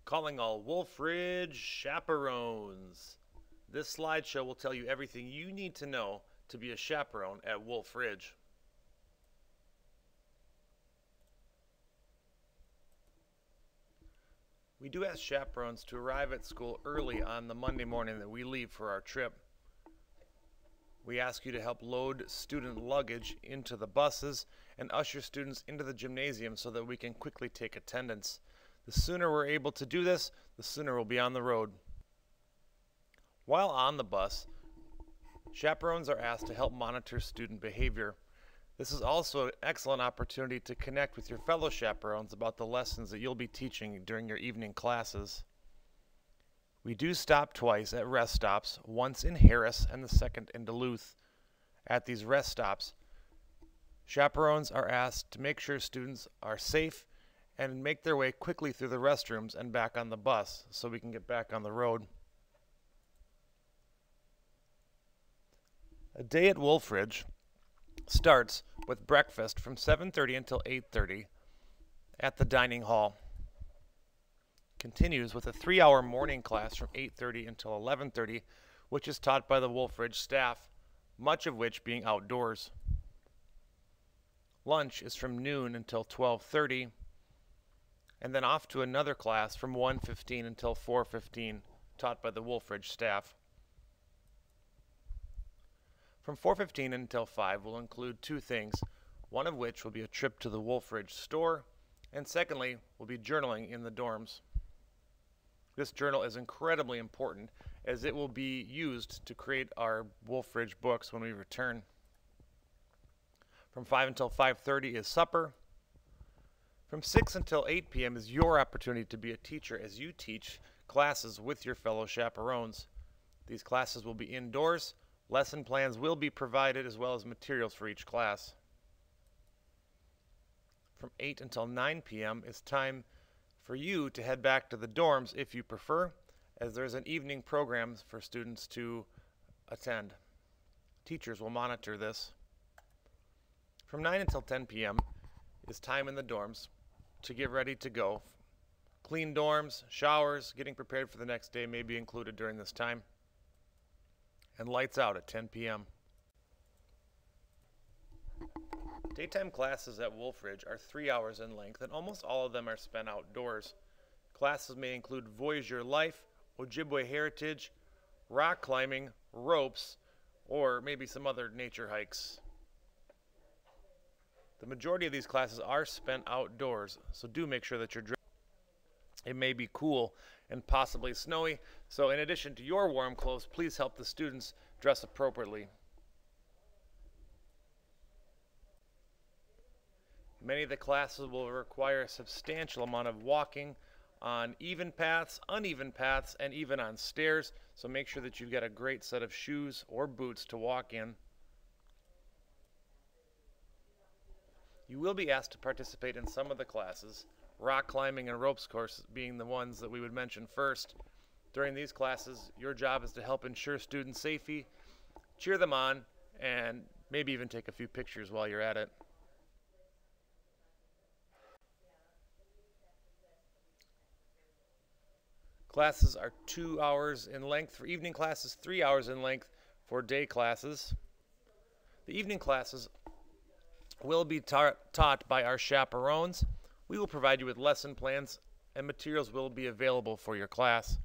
Calling all Wolf Ridge chaperones. This slideshow will tell you everything you need to know to be a chaperone at Wolf Ridge. We do ask chaperones to arrive at school early on the Monday morning that we leave for our trip. We ask you to help load student luggage into the buses and usher students into the gymnasium so that we can quickly take attendance. The sooner we're able to do this, the sooner we'll be on the road. While on the bus, chaperones are asked to help monitor student behavior. This is also an excellent opportunity to connect with your fellow chaperones about the lessons that you'll be teaching during your evening classes. We do stop twice at rest stops, once in Harris and the second in Duluth. At these rest stops, chaperones are asked to make sure students are safe and make their way quickly through the restrooms and back on the bus so we can get back on the road. A day at Wolf Ridge starts with breakfast from 7:30 until 8:30 at the dining hall. Continues with a 3-hour morning class from 8:30 until 11:30, which is taught by the Wolf Ridge staff, much of which being outdoors. Lunch is from noon until 12:30, and then off to another class from 1:15 until 4:15, taught by the Wolf Ridge staff. From 4:15 until 5 will include two things, one of which will be a trip to the Wolf Ridge store, and secondly will be journaling in the dorms. This journal is incredibly important as it will be used to create our Wolf Ridge books when we return. From 5 until 5:30 is supper. From 6 until 8 p.m. is your opportunity to be a teacher as you teach classes with your fellow chaperones. These classes will be indoors. Lesson plans will be provided as well as materials for each class. From 8 until 9 p.m. is time for you to head back to the dorms if you prefer, as there's an evening program for students to attend. Teachers will monitor this. From 9 until 10 p.m. is time in the dorms to get ready to go. Clean dorms, showers, getting prepared for the next day may be included during this time. And lights out at 10 p.m. Daytime classes at Wolf Ridge are 3 hours in length, and almost all of them are spent outdoors. Classes may include Voyageur Life, Ojibwe Heritage, rock climbing, ropes, or maybe some other nature hikes. The majority of these classes are spent outdoors, so do make sure that you're dressed. It may be cool and possibly snowy, so in addition to your warm clothes, please help the students dress appropriately. Many of the classes will require a substantial amount of walking on even paths, uneven paths, and even on stairs, so make sure that you've got a great set of shoes or boots to walk in. You will be asked to participate in some of the classes, rock climbing and ropes courses being the ones that we would mention first. During these classes, your job is to help ensure student safety, cheer them on, and maybe even take a few pictures while you're at it. Classes are 2 hours in length for evening classes, 3 hours in length for day classes. The evening classes will be taught by our chaperones. We will provide you with lesson plans, and materials will be available for your class.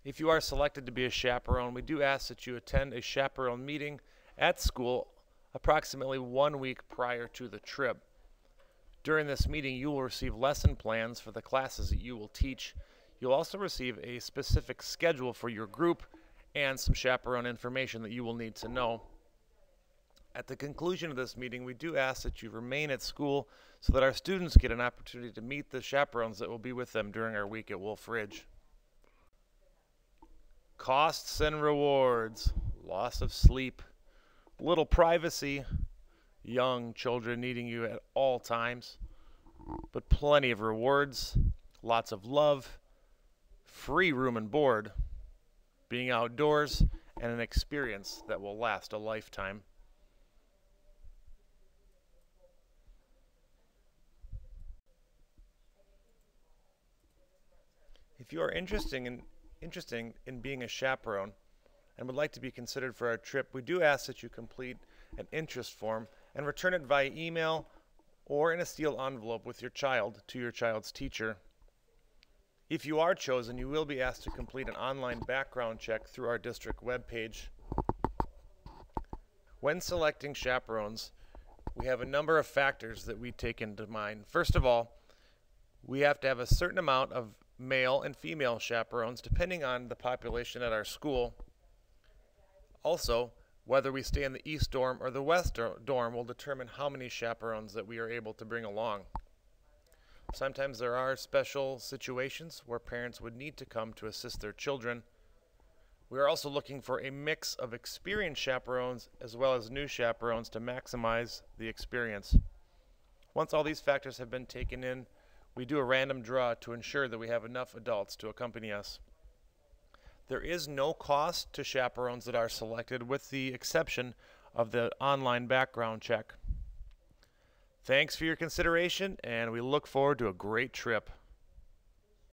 If you are selected to be a chaperone, we do ask that you attend a chaperone meeting at school approximately 1 week prior to the trip. During this meeting, you will receive lesson plans for the classes that you will teach. You'll also receive a specific schedule for your group and some chaperone information that you will need to know. At the conclusion of this meeting, we do ask that you remain at school so that our students get an opportunity to meet the chaperones that will be with them during our week at Wolf Ridge. Costs and rewards, loss of sleep, little privacy, young children needing you at all times, but plenty of rewards, lots of love, free room and board, being outdoors, and an experience that will last a lifetime. If you are interested in being a chaperone and would like to be considered for our trip, we do ask that you complete an interest form and return it via email or in a sealed envelope with your child to your child's teacher. If you are chosen, you will be asked to complete an online background check through our district webpage. When selecting chaperones, we have a number of factors that we take into mind. First of all, we have to have a certain amount of male and female chaperones depending on the population at our school. Also, whether we stay in the East Dorm or the West Dorm will determine how many chaperones that we are able to bring along. Sometimes there are special situations where parents would need to come to assist their children. We are also looking for a mix of experienced chaperones as well as new chaperones to maximize the experience. Once all these factors have been taken in, we do a random draw to ensure that we have enough adults to accompany us. There is no cost to chaperones that are selected, with the exception of the online background check. Thanks for your consideration, and we look forward to a great trip.